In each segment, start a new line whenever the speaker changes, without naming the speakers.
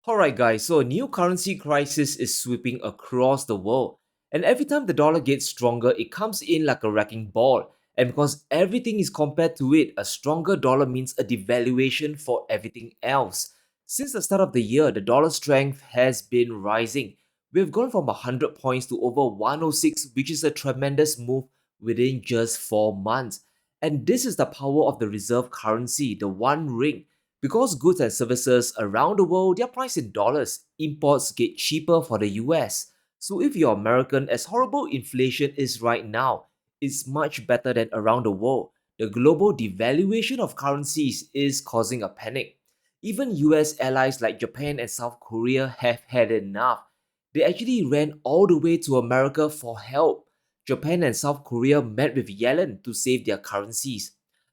Alright, guys, so a new currency crisis is sweeping across the world. And every time the dollar gets stronger, it comes in like a wrecking ball. And because everything is compared to it, a stronger dollar means a devaluation for everything else. Since the start of the year, the dollar strength has been rising. We've gone from 100 points to over 106, which is a tremendous move within just 4 months. And this is the power of the reserve currency, the one ring. Because goods and services around the world they are priced in dollars, imports get cheaper for the US. So if you're American, as horrible inflation is right now, it's much better than around the world. The global devaluation of currencies is causing a panic. Even US allies like Japan and South Korea have had enough. They actually ran all the way to America for help. Japan and South Korea met with Yellen to save their currencies.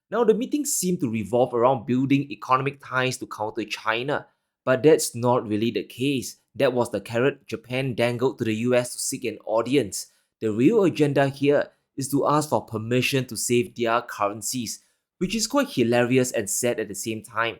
Now, the meetings seem to revolve around building economic ties to counter China, but that's not really the case. That was the carrot Japan dangled to the US to seek an audience. The real agenda here is to ask for permission to save their currencies, which is quite hilarious and sad at the same time.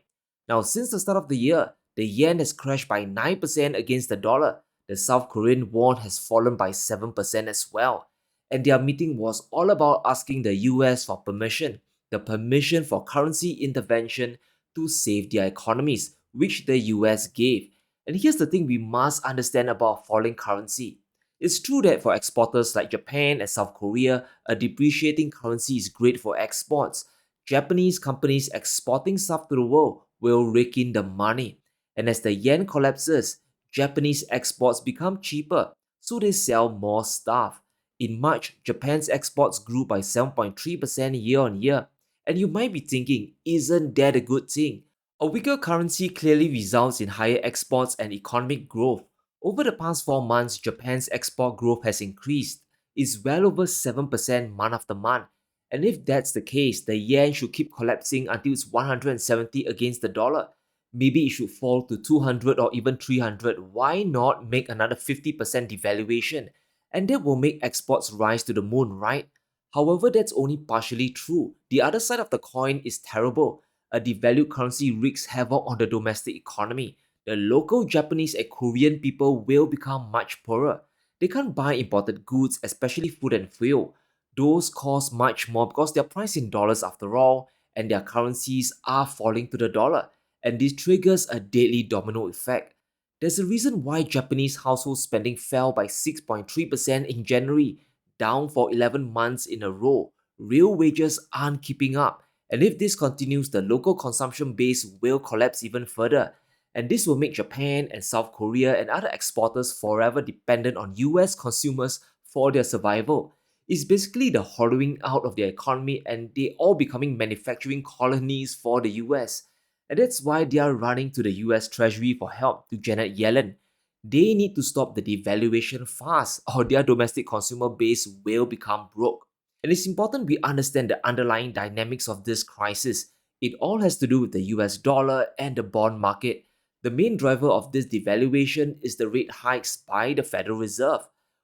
Now, since the start of the year, the yen has crashed by 9% against the dollar. The South Korean won has fallen by 7% as well. And their meeting was all about asking the US for permission, the permission for currency intervention to save their economies, which the US gave. And here's the thing we must understand about falling currency. It's true that for exporters like Japan and South Korea, a depreciating currency is great for exports. Japanese companies exporting stuff to the world will rake in the money. And as the yen collapses, Japanese exports become cheaper, so they sell more stuff. In March, Japan's exports grew by 7.3% year on year. And you might be thinking, isn't that a good thing? A weaker currency clearly results in higher exports and economic growth. Over the past 4 months, Japan's export growth has increased. It's well over 7% month after month. And if that's the case, the yen should keep collapsing until it's 170 against the dollar. Maybe it should fall to 200 or even 300. Why not make another 50% devaluation? And that will make exports rise to the moon, right? However, that's only partially true. The other side of the coin is terrible. A devalued currency wreaks havoc on the domestic economy. The local Japanese and Korean people will become much poorer. They can't buy imported goods, especially food and fuel. Those cost much more because they're priced in dollars after all, and their currencies are falling to the dollar. And this triggers a deadly domino effect. There's a reason why Japanese household spending fell by 6.3% in January, down for 11 months in a row. Real wages aren't keeping up, and if this continues, the local consumption base will collapse even further. And this will make Japan and South Korea and other exporters forever dependent on US consumers for their survival. It's basically the hollowing out of their economy and they all becoming manufacturing colonies for the US. And that's why they are running to the US Treasury for help to Janet Yellen. They need to stop the devaluation fast or their domestic consumer base will become broke. And it's important we understand the underlying dynamics of this crisis. It all has to do with the US dollar and the bond market. The main driver of this devaluation is the rate hikes by the Federal Reserve.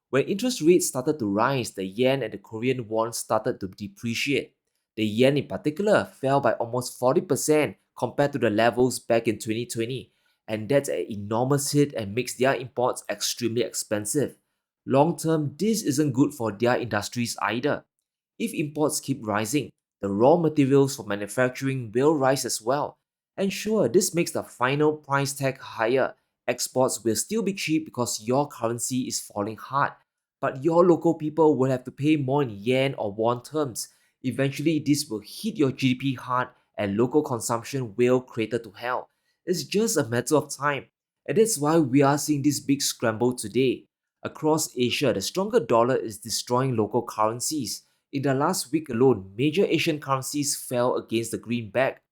When interest rates started to rise, the yen and the Korean won started to depreciate. The yen in particular fell by almost 40% compared to the levels back in 2020, and that's an enormous hit and makes their imports extremely expensive. Long term, this isn't good for their industries either. If imports keep rising, the raw materials for manufacturing will rise as well. And sure, this makes the final price tag higher. Exports will still be cheap because your currency is falling hard, but your local people will have to pay more in yen or won terms. Eventually, this will hit your GDP hard and local consumption will crater to hell. It's just a matter of time. And that's why we are seeing this big scramble today. Across Asia, the stronger dollar is destroying local currencies. In the last week alone, major Asian currencies fell against the greenback.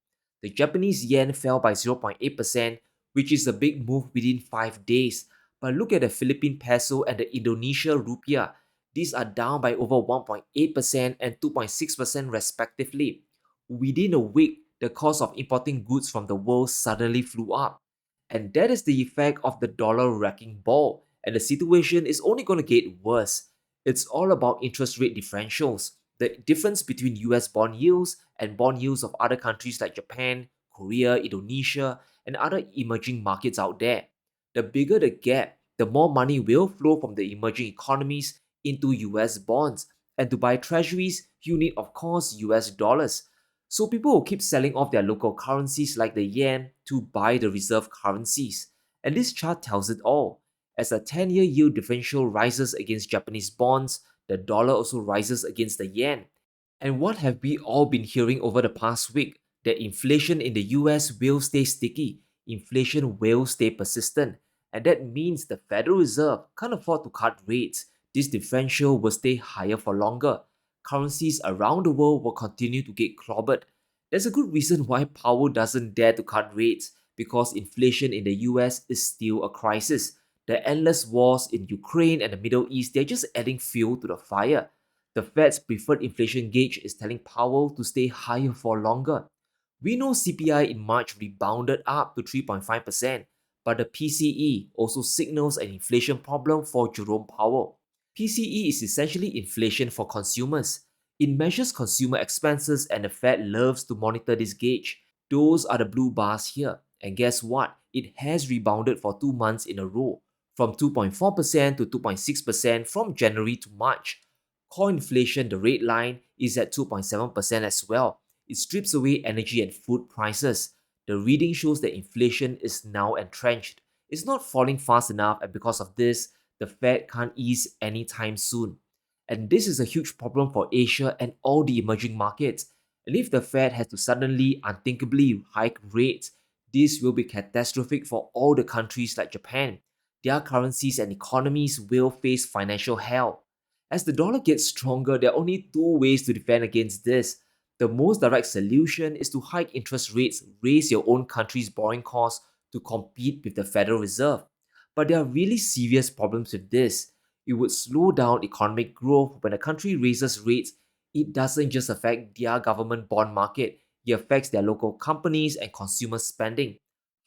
The Japanese yen fell by 0.8%, which is a big move within 5 days. But look at the Philippine peso and the Indonesia rupiah. These are down by over 1.8% and 2.6% respectively. Within a week, the cost of importing goods from the world suddenly flew up. And that is the effect of the dollar wrecking ball. And the situation is only going to get worse. It's all about interest rate differentials, the difference between US bond yields and bond yields of other countries like Japan, Korea, Indonesia, and other emerging markets out there. The bigger the gap, the more money will flow from the emerging economies into US bonds. And to buy treasuries, you need, of course, US dollars. So people will keep selling off their local currencies like the yen to buy the reserve currencies. And this chart tells it all. As a 10-year yield differential rises against Japanese bonds, the dollar also rises against the yen. And what have we all been hearing over the past week? That inflation in the US will stay sticky, inflation will stay persistent, and that means the Federal Reserve can't afford to cut rates. This differential will stay higher for longer. Currencies around the world will continue to get clobbered. There's a good reason why Powell doesn't dare to cut rates, because inflation in the US is still a crisis. The endless wars in Ukraine and the Middle East, they're just adding fuel to the fire. The Fed's preferred inflation gauge is telling Powell to stay higher for longer. We know CPI in March rebounded up to 3.5%, but the PCE also signals an inflation problem for Jerome Powell. PCE is essentially inflation for consumers. It measures consumer expenses, and the Fed loves to monitor this gauge. Those are the blue bars here. And guess what? It has rebounded for 2 months in a row, from 2.4% to 2.6% from January to March. Core inflation, the red line, is at 2.7% as well. It strips away energy and food prices. The reading shows that inflation is now entrenched. It's not falling fast enough, and because of this, the Fed can't ease anytime soon. And this is a huge problem for Asia and all the emerging markets. And if the Fed has to suddenly, unthinkably hike rates, this will be catastrophic for all the countries like Japan. Their currencies and economies will face financial hell. As the dollar gets stronger, there are only two ways to defend against this. The most direct solution is to hike interest rates, raise your own country's borrowing costs to compete with the Federal Reserve. But there are really serious problems with this. It would slow down economic growth. When a country raises rates, it doesn't just affect their government bond market, it affects their local companies and consumer spending.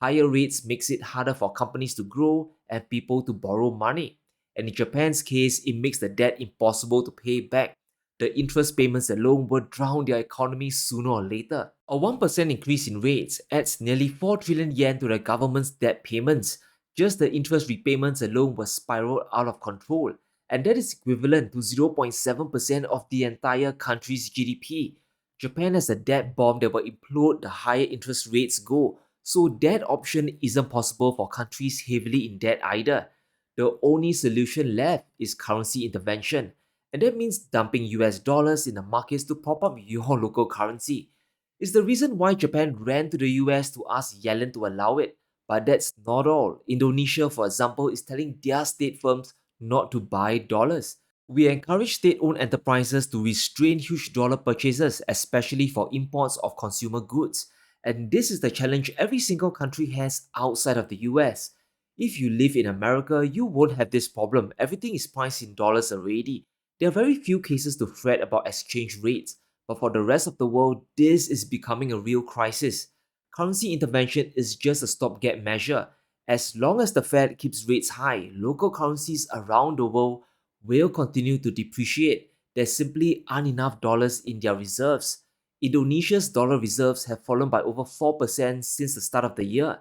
Higher rates makes it harder for companies to grow and people to borrow money. And in Japan's case, it makes the debt impossible to pay back. The interest payments alone will drown their economy sooner or later. A 1% increase in rates adds nearly 4 trillion yen to the government's debt payments. Just the interest repayments alone will spiral out of control, and that is equivalent to 0.7% of the entire country's GDP. Japan has a debt bomb that will implode the higher interest rates go, so that option isn't possible for countries heavily in debt either. The only solution left is currency intervention, and that means dumping US dollars in the markets to prop up your local currency. It's the reason why Japan ran to the US to ask Yellen to allow it. But that's not all. Indonesia, for example, is telling their state firms not to buy dollars. We encourage state owned enterprises to restrain huge dollar purchases, especially for imports of consumer goods. And this is the challenge every single country has outside of the US. If you live in America, you won't have this problem. Everything is priced in dollars already. There are very few cases to fret about exchange rates, but for the rest of the world, this is becoming a real crisis. Currency intervention is just a stopgap measure. As long as the Fed keeps rates high, local currencies around the world will continue to depreciate. There's simply aren't enough dollars in their reserves. Indonesia's dollar reserves have fallen by over 4% since the start of the year.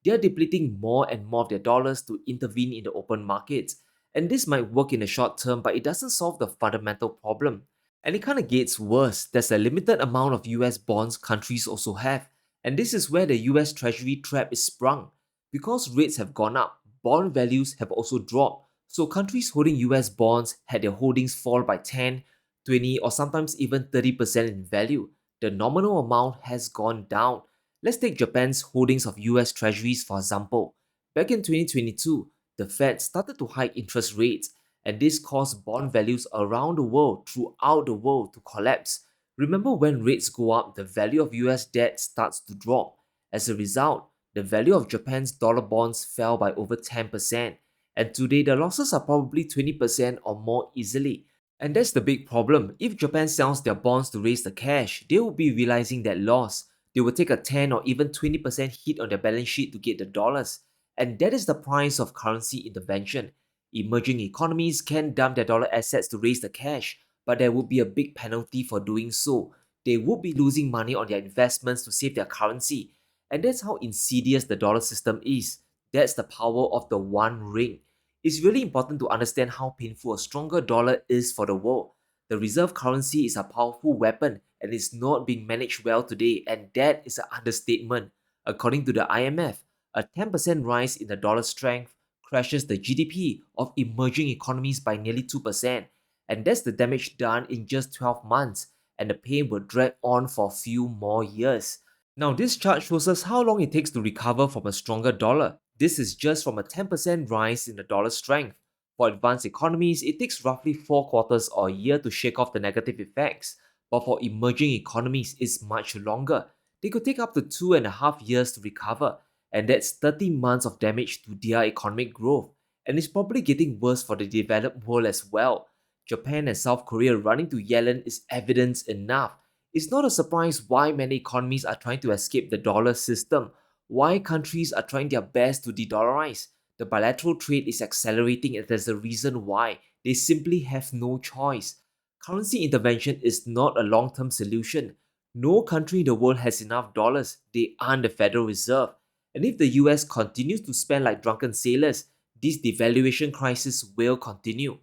They are depleting more and more of their dollars to intervene in the open markets. And this might work in the short term, but it doesn't solve the fundamental problem. And it kind of gets worse. There's a limited amount of US bonds countries also have. And this is where the US Treasury trap is sprung. Because rates have gone up, bond values have also dropped. So countries holding US bonds had their holdings fall by 10, 20, or sometimes even 30% in value. The nominal amount has gone down. Let's take Japan's holdings of US Treasuries for example. Back in 2022, the Fed started to hike interest rates, and this caused bond values around the world, throughout the world, to collapse. Remember, when rates go up, the value of US debt starts to drop. As a result, the value of Japan's dollar bonds fell by over 10%, and today the losses are probably 20% or more easily. And that's the big problem. If Japan sells their bonds to raise the cash, they will be realizing that loss. They will take a 10 or even 20% hit on their balance sheet to get the dollars. And that is the price of currency intervention. Emerging economies can dump their dollar assets to raise the cash, but there would be a big penalty for doing so. They would be losing money on their investments to save their currency. And that's how insidious the dollar system is. That's the power of the one ring. It's really important to understand how painful a stronger dollar is for the world. The reserve currency is a powerful weapon and is not being managed well today, and that is an understatement. According to the IMF, a 10% rise in the dollar strength crashes the GDP of emerging economies by nearly 2%, and that's the damage done in just 12 months, and the pain will drag on for a few more years. Now, this chart shows us how long it takes to recover from a stronger dollar. This is just from a 10% rise in the dollar strength. For advanced economies, it takes roughly 4 quarters or a year to shake off the negative effects. But for emerging economies, it's much longer. They could take up to 2.5 years to recover, and that's 30 months of damage to their economic growth. And it's probably getting worse for the developed world as well. Japan and South Korea running to Yellen is evidence enough. It's not a surprise why many economies are trying to escape the dollar system, why countries are trying their best to de-dollarize. The bilateral trade is accelerating, and there's a reason why. They simply have no choice. Currency intervention is not a long-term solution. No country in the world has enough dollars. They aren't the Federal Reserve. And if the US continues to spend like drunken sailors, this devaluation crisis will continue.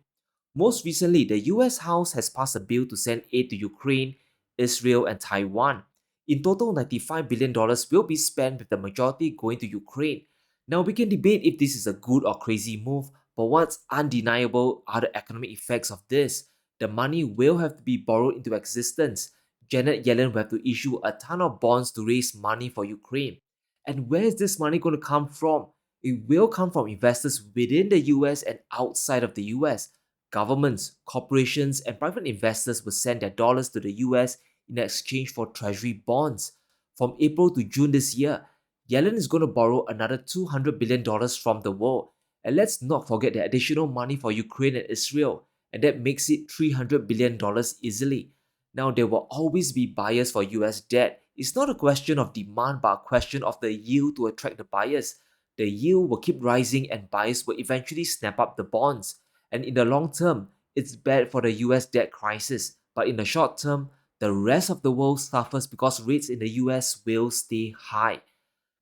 Most recently, the US House has passed a bill to send aid to Ukraine, Israel, and Taiwan. In total, $95 billion will be spent, with the majority going to Ukraine. Now, we can debate if this is a good or crazy move, but what's undeniable are the economic effects of this. The money will have to be borrowed into existence. Janet Yellen will have to issue a ton of bonds to raise money for Ukraine. And where is this money going to come from? It will come from investors within the US and outside of the US. Governments, corporations, and private investors will send their dollars to the US in exchange for treasury bonds. From April to June this year, Yellen is going to borrow another $200 billion from the world. And let's not forget the additional money for Ukraine and Israel, and that makes it $300 billion easily. Now, there will always be buyers for US debt. It's not a question of demand, but a question of the yield to attract the buyers. The yield will keep rising, and buyers will eventually snap up the bonds. And in the long term, it's bad for the US debt crisis. But in the short term, the rest of the world suffers because rates in the US will stay high.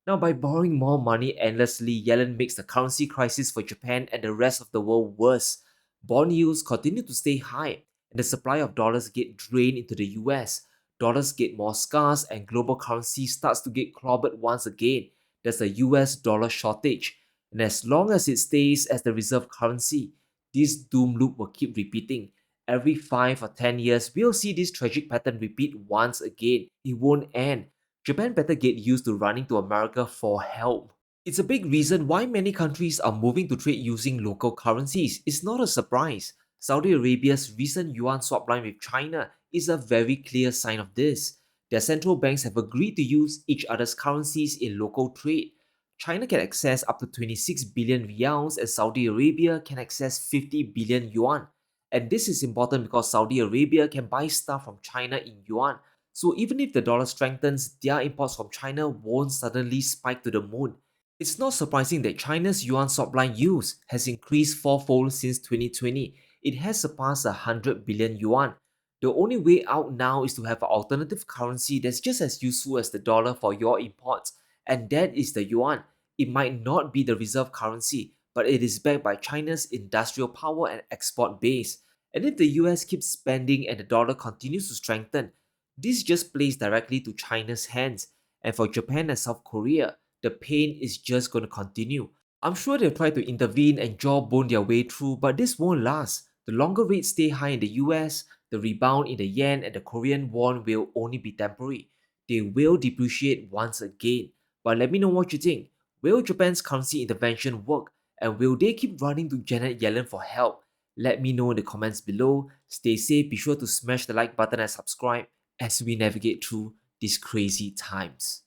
Now, by borrowing more money endlessly, Yellen makes the currency crisis for Japan and the rest of the world worse. Bond yields continue to stay high, and the supply of dollars get drained into the US. Dollars get more scarce, and global currency starts to get clobbered once again. There's a US dollar shortage, and as long as it stays as the reserve currency, this doom loop will keep repeating. Every 5 or 10 years, we'll see this tragic pattern repeat once again. It won't end. Japan better get used to running to America for help. It's a big reason why many countries are moving to trade using local currencies. It's not a surprise. Saudi Arabia's recent yuan swap line with China is a very clear sign of this. Their central banks have agreed to use each other's currencies in local trade. China can access up to 26 billion rials, and Saudi Arabia can access 50 billion yuan. And this is important because Saudi Arabia can buy stuff from China in yuan, so even if the dollar strengthens, their imports from China won't suddenly spike to the moon. It's not surprising that China's yuan swap line use has increased fourfold since 2020. It has surpassed 100 billion yuan. The only way out now is to have an alternative currency that's just as useful as the dollar for your imports, and that is the yuan. It might not be the reserve currency, but it is backed by China's industrial power and export base. And if the US keeps spending and the dollar continues to strengthen, this just plays directly to China's hands, and for Japan and South Korea, the pain is just going to continue. I'm sure they'll try to intervene and jawbone their way through, but this won't last. The longer rates stay high in the US, the rebound in the yen and the Korean won will only be temporary. They will depreciate once again. But let me know what you think. Will Japan's currency intervention work? And will they keep running to Janet Yellen for help? Let me know in the comments below. Stay safe, be sure to smash the like button and subscribe as we navigate through these crazy times.